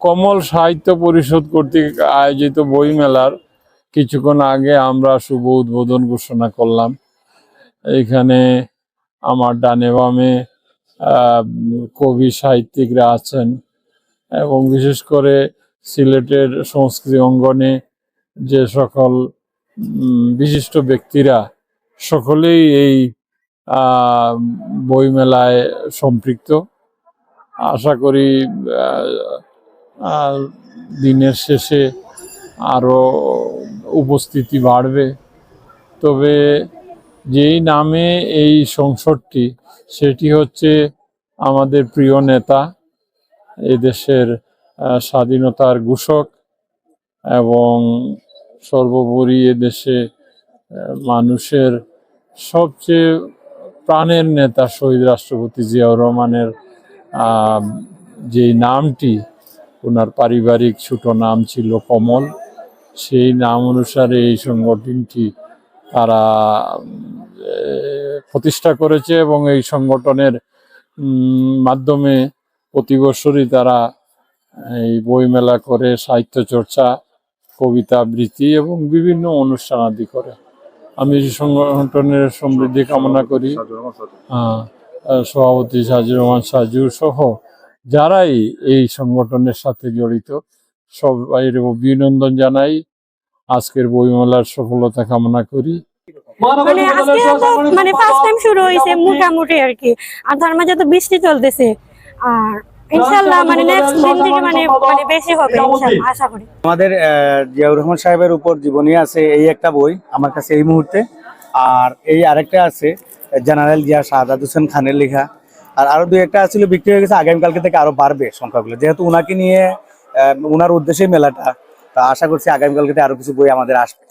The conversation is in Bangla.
কমল সাহিত্য পরিষদ কর্তৃক আয়োজিত বইমেলার কিছুক্ষণ আগে আমরা শুভ উদ্বোধন ঘোষণা করলাম। এখানে আমার ডানে বামে কবি সাহিত্যিকরা আছেন এবং বিশেষ করে সিলেটের সংস্কৃতি অঙ্গনে যে সকল বিশিষ্ট ব্যক্তিরা সকলেই এই বইমেলায় সম্পৃক্ত। আশা করি দিনের শেষে আরো উপস্থিতি বাড়বে। তবে যেই নামে এই সংসদটি, সেটি হচ্ছে আমাদের প্রিয় নেতা, এদেশের স্বাধীনতার ঘোষক এবং সর্বোপরি এদেশে মানুষের সবচেয়ে প্রাণের নেতা শহীদ রাষ্ট্রপতি জিয়াউর রহমানের যে নামটি, ওনার পারিবারিক ছোট নাম ছিল কমল, সেই নাম অনুসারে এই সংগঠনটি তারা প্রতিষ্ঠা করেছে এবং এই সংগঠনের মাধ্যমে প্রতি বছরই তারা এই বইমেলা করে সাহিত্য চর্চা, কবিতা আবৃত্তি এবং বিভিন্ন অনুষ্ঠান আদি করে। আমি সংগঠনের সমৃদ্ধি কামনা করি। সভাপতি সাজির রহমান সাজু সহ যারাই এই সংগঠনের সাথে জড়িত সবাইয়ের অভিনন্দন জানাই। আজকের বইমেলার সফলতা কামনা করি। মানে ফার্স্ট টাইম শুরু হয়েছে মোটামুটি আর কি, আর তার মাঝে তো বৃষ্টি চলতেছে, আর ইনশাআল্লাহ মানে নেক্সট দিন থেকে মানে বেশি হবে ইনশাআল্লাহ আশা করি। আমাদের জিয়াউর রহমান সাহেবের উপর জীবনী আছে এই একটা বই আমার কাছে এই মুহূর্তে, আর এই আরেকটা আছে জেনারেল জিয়া শাহাদাত হোসেন খানের লেখা, আর আরো দুই একটা ছিল বিক্রি হয়ে গেছে। আগামীকালকে থেকে আরো বাড়বে সংখ্যাগুলো, যেহেতু উনাকে নিয়ে উনার উদ্দেশ্যে মেলাটা, তা আশা করছি আগামীকালকে আরো কিছু বই আমাদের আসবে।